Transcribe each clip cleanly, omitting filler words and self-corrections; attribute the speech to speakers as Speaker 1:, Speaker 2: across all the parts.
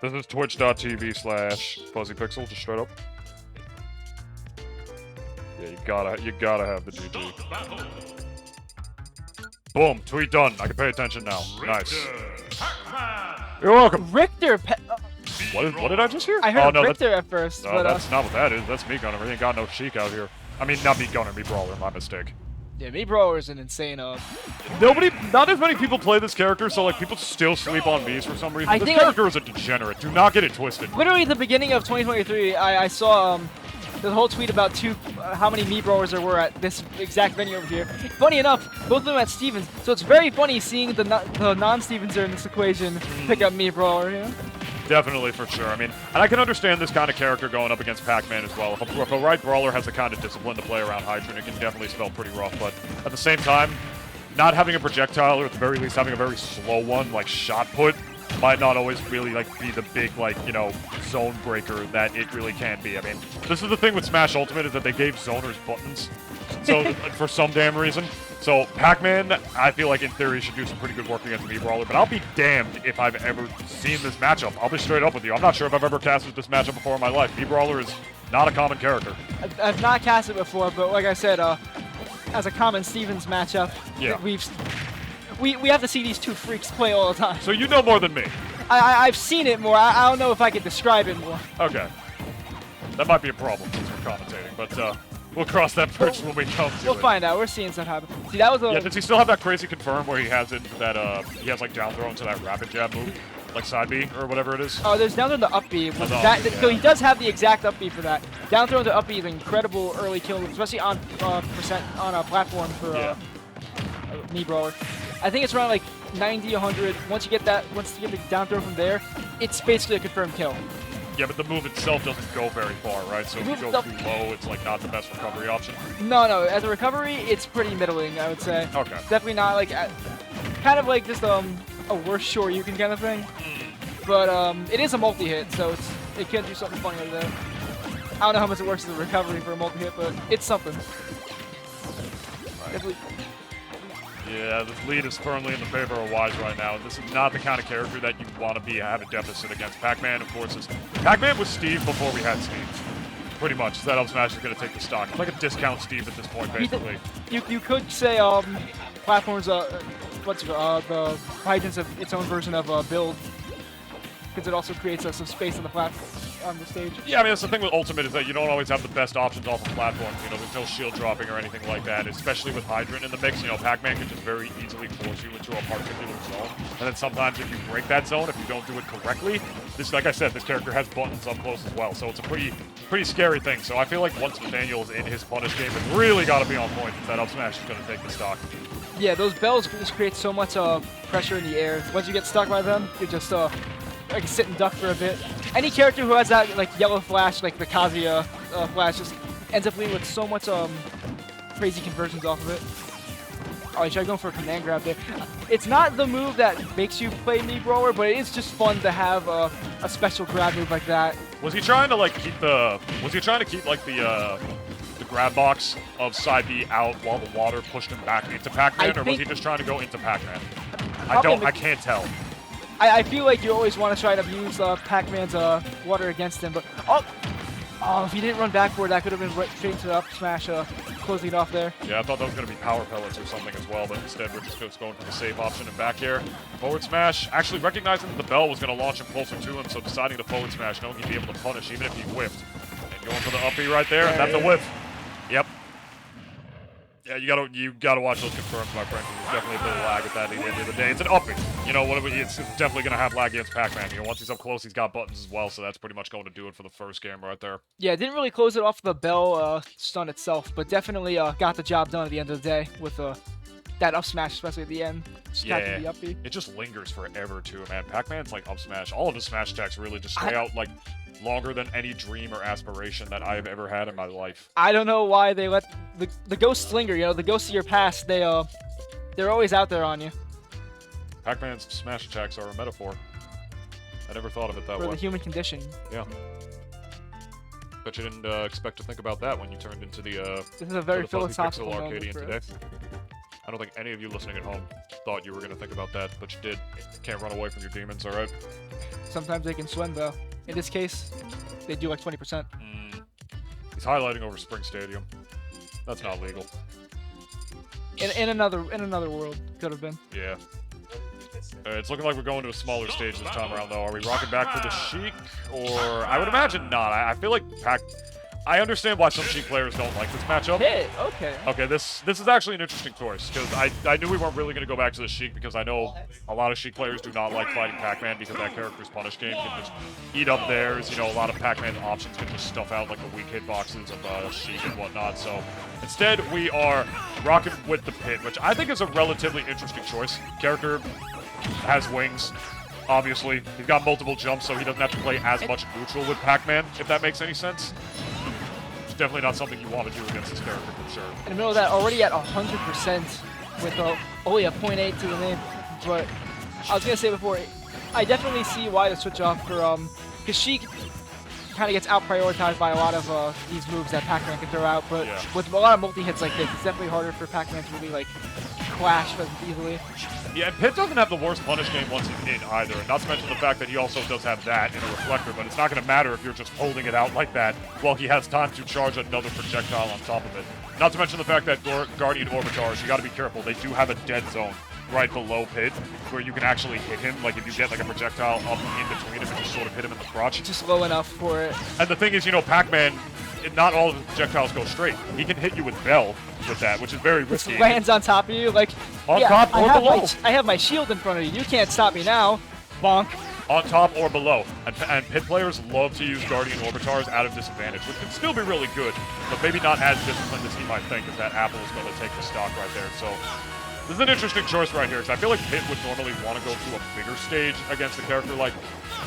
Speaker 1: This is twitch.tv/fuzzypixel, just straight up. Yeah, you gotta have the GG. Boom, tweet done. I can pay attention now. Nice. You're welcome.
Speaker 2: Richter.
Speaker 1: What did I just hear?
Speaker 2: I heard
Speaker 1: no,
Speaker 2: Richter at first,
Speaker 1: no,
Speaker 2: but
Speaker 1: that's not what that is. That's Meat Gunner. We ain't got no Sheik out here. I mean, not Meat Gunner, Meat Brawler. My mistake.
Speaker 2: yeah, Meat Brawler is an insane.
Speaker 1: Not as many people play this character, so like people still sleep on Beast for some reason. This character is a degenerate. Do not get it twisted.
Speaker 2: Literally, at the beginning of 2023, I saw the whole tweet about how many Meat Brawlers there were at this exact venue over here. Funny enough, both of them at Stevens, so it's very funny seeing the non-Stevenser in this equation pick up Meat Brawler. You know?
Speaker 1: Definitely, for sure. I mean, and I can understand this kind of character going up against Pac-Man as well. If a right brawler has the kind of discipline to play around Hydrant, it can definitely spell pretty rough. But at the same time, not having a projectile, or at the very least having a very slow one, like shot put, might not always really like be the big, like, you know, zone breaker that it really can be. I mean, this is the thing with Smash Ultimate, is that they gave zoners buttons. So for some damn reason. So Pac-Man, I feel like in theory should do some pretty good work against Meat Brawler, but I'll be damned if I've ever seen this matchup. I'll be straight up with you. I'm not sure if I've ever casted this matchup before in my life. Meat Brawler is not a common character.
Speaker 2: I've not cast it before, but like I said, as a common Stevens matchup,
Speaker 1: yeah,
Speaker 2: we have to see these two freaks play all the time.
Speaker 1: So you know more than me.
Speaker 2: I've seen it more. I don't know if I could describe it more.
Speaker 1: Okay. That might be a problem since we're commentating, but we'll cross that bridge when we come to it.
Speaker 2: We'll find out. We're seeing stuff happen. See, that was a...
Speaker 1: Yeah, does he still have that crazy confirm where he has it that he has like down throw into that rapid jab move? Like side B or whatever it is?
Speaker 2: Oh, there's down throw to up B.
Speaker 1: Yeah.
Speaker 2: So he does have the exact up B for that. Down throw to up B is an incredible early kill, especially on a platform for Meat Brawler. I think it's around like 90, 100. Once you get the down throw from there, it's basically a confirmed kill.
Speaker 1: Yeah, but the move itself doesn't go very far, right? So if you go too low, it's like not the best recovery option.
Speaker 2: No. As a recovery, it's pretty middling, I would say.
Speaker 1: Okay.
Speaker 2: Definitely not like kind of like just a worse short you can kind of thing. But it is a multi-hit, so it can do something funny over there. I don't know how much it works as a recovery for a multi-hit, but it's something.
Speaker 1: Right.
Speaker 2: Definitely.
Speaker 1: Yeah, the lead is firmly in the favor of Wise right now. This is not the kind of character that you want to have a deficit against. Pac-Man, of course, Pac-Man was Steve before we had Steve. Pretty much. That up smash is going to take the stock. It's like a discount Steve at this point, basically.
Speaker 2: You could say platforms the Hydrant's its own version of build, because it also creates some space on the platform. On the stage.
Speaker 1: Yeah, I mean, that's the thing with Ultimate, is that you don't always have the best options off the platform. You know, there's no shield dropping or anything like that, especially with Hydrant in the mix. You know, Pac-Man can just very easily force you into a particular zone. And then sometimes if you break that zone, if you don't do it correctly, like I said, this character has buttons up close as well. So it's a pretty scary thing. So I feel like once Nathaniel is in his punish game, it's really got to be on point, since that up smash is going to take the stock.
Speaker 2: Yeah, those bells just create so much pressure in the air. Once you get stuck by them, you just like sit and duck for a bit. Any character who has that like yellow flash, like the Kazuya flash, just ends up leaving with so much crazy conversions off of it. Oh, he tried going for a command grab there. It's not the move that makes you play Meat Brawler, but it is just fun to have a special grab move like that.
Speaker 1: Was he trying to like keep the grab box of side B out while the water pushed him back into Pac-Man, or was he just trying to go into Pac-Man? I can't tell.
Speaker 2: I feel like you always want to try to use Pac-Man's water against him, but if he didn't run back for it, that could have been right straight into the up smash, closing it off there.
Speaker 1: Yeah, I thought that was going to be power pellets or something as well, but instead we're just going for the safe option and back air. Forward smash, actually recognizing that the bell was going to launch him closer to him, so deciding to forward smash, knowing he'd be able to punish even if he whiffed. And going for the up B right there, and that's a whiff. Yep. Yeah, you gotta watch those confirms, my friend. There's definitely a bit of lag at that at the end of the day. It's an upping. You know, it's definitely gonna have lag against Pac-Man. You know, once he's up close, he's got buttons as well, so that's pretty much going to do it for the first game right there.
Speaker 2: Yeah, didn't really close it off the bell stun itself, but definitely got the job done at the end of the day with that up smash, especially at the end.
Speaker 1: Yeah, the up B. It just lingers forever too, man. Pac-Man's like up smash. All of his smash attacks really just stay out like longer than any dream or aspiration that I have ever had in my life.
Speaker 2: I don't know why they let the ghosts linger. You know, the ghosts of your past. They're always out there on you.
Speaker 1: Pac-Man's smash attacks are a metaphor. I never thought of it that way.
Speaker 2: For the human condition.
Speaker 1: Yeah. Bet you didn't expect to think about that when you turned into the
Speaker 2: this is a very philosophical
Speaker 1: Arcadian today. I don't think any of you listening at home thought you were going to think about that, but you did. Can't run away from your demons, all right?
Speaker 2: Sometimes they can swim, though. In this case, they do like 20%.
Speaker 1: He's highlighting over Spring Stadium. That's not legal.
Speaker 2: In another world, could have been.
Speaker 1: Yeah. It's looking like we're going to a smaller stage this time around, though. Are we rocking back for the Sheik? Or... I would imagine not. I feel like I understand why some Sheik players don't like this matchup.
Speaker 2: Okay.
Speaker 1: Okay, this is actually an interesting choice, because I knew we weren't really going to go back to the Sheik, because I know a lot of Sheik players do not like fighting Pac-Man, because that character's punish game can just eat up theirs. You know, a lot of Pac-Man's options can just stuff out like the weak hitboxes of Sheik and whatnot, so instead we are rocking with the Pit, which I think is a relatively interesting choice. Character has wings, obviously. He's got multiple jumps, so he doesn't have to play as much neutral with Pac-Man, if that makes any sense. It's definitely not something you want to do against this character, for sure.
Speaker 2: In the middle of that, already at 100% with only a 0.8 to the name. But I was going to say before, I definitely see why the switch off for, because Sheik kind of gets out-prioritized by a lot of these moves that Pac-Man can throw out, but with a lot of multi-hits like this, it's definitely harder for Pac-Man to really, like, clash easily.
Speaker 1: Yeah, and Pit doesn't have the worst punish game once he's in either, and not to mention the fact that he also does have that in a reflector, but it's not going to matter if you're just holding it out like that while he has time to charge another projectile on top of it. Not to mention the fact that Guardian Orbitars, you got to be careful, they do have a dead zone right below Pit, where you can actually hit him, like if you get like a projectile up in between him and just sort of hit him in the crotch.
Speaker 2: Just low enough for it.
Speaker 1: And the thing is, you know, Pac-Man, not all of his projectiles go straight. He can hit you with Bell with that, which is very risky.
Speaker 2: Just lands on top of you, like,
Speaker 1: on top or below.
Speaker 2: I have my shield in front of you. You can't stop me now. Bonk.
Speaker 1: On top or below. And Pit players love to use Guardian Orbitars out of disadvantage, which can still be really good, but maybe not as disciplined as he might think, if that apple is going to take the stock right there. So this is an interesting choice right here, because I feel like Pit would normally want to go to a bigger stage against a character like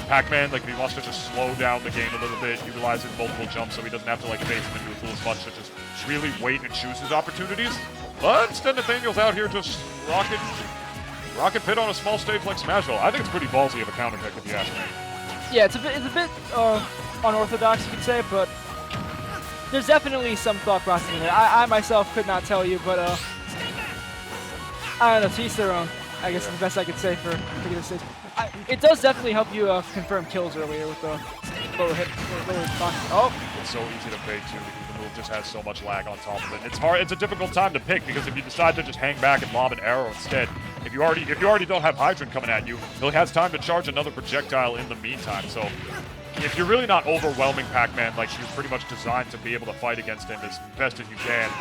Speaker 1: Pac-Man. Like, if he wants to just slow down the game a little bit, utilize his multiple jumps so he doesn't have to, like, face him into a tool as much, to just really wait and choose his opportunities. But instead, Nathaniel's out here just rocking Pit on a small stage like Smashville. I think it's pretty ballsy of a counter pick, if you ask me.
Speaker 2: Yeah, it's a bit unorthodox, you could say, but there's definitely some thought process in it. I myself could not tell you, but I don't know, to each their own, I guess is the best I could say for this stage. It does definitely help you confirm kills earlier with the lower box. Oh!
Speaker 1: It's so easy to bait, too, because the move just has so much lag on top of it. It's hard. It's a difficult time to pick, because if you decide to just hang back and lob an arrow instead, if you already don't have Hydrant coming at you, he has time to charge another projectile in the meantime. So if you're really not overwhelming Pac-Man, like you're pretty much designed to be able to fight against him as best as you can,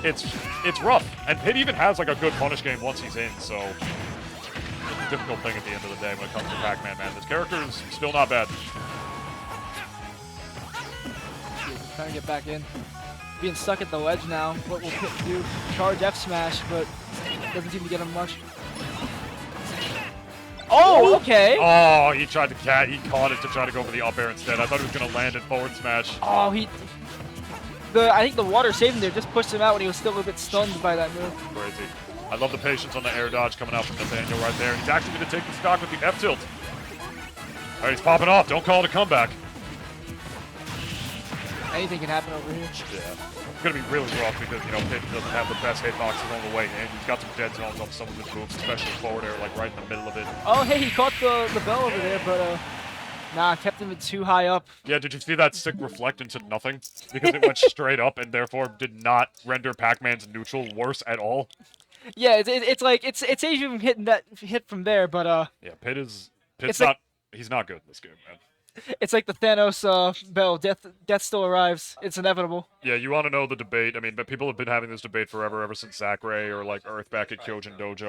Speaker 1: it's rough. And Pit even has like a good punish game once he's in, so it's a difficult thing at the end of the day when it comes to Pac-Man, man. This character is still not bad.
Speaker 2: Trying to get back in. Being stuck at the ledge now. What will Pit do? Charge F smash, but doesn't seem to get him much. Oh, okay.
Speaker 1: Oh, he tried to he caught it to try to go for the up air instead. I thought he was going to land it forward smash.
Speaker 2: Oh, I think the water saved him there, just pushed him out when he was still a bit stunned by that move.
Speaker 1: Crazy. I love the patience on the air dodge coming out from Nathaniel right there. He's actually going to take the stock with the F tilt. All right, he's popping off. Don't call it a comeback.
Speaker 2: Anything can happen over here.
Speaker 1: Yeah. It's going to be really rough because, you know, Pit doesn't have the best hitboxes on the way in. He's got some dead zones on some of his moves, especially forward air, like right in the middle of it.
Speaker 2: Oh, hey, he caught the bell over there, but nah, kept him too high up.
Speaker 1: Yeah, did you see that sick reflect into nothing? Because it went straight up and therefore did not render Pac-Man's neutral worse at all.
Speaker 2: Yeah, it's like it's even hit from there, but
Speaker 1: yeah, Pit's
Speaker 2: not
Speaker 1: like, he's not good in this game, man.
Speaker 2: It's like the Thanos bell. Death still arrives. It's inevitable.
Speaker 1: Yeah, you want to know the debate. I mean, but people have been having this debate forever, ever since Zachary or like Earth back at Kyojin Dojo.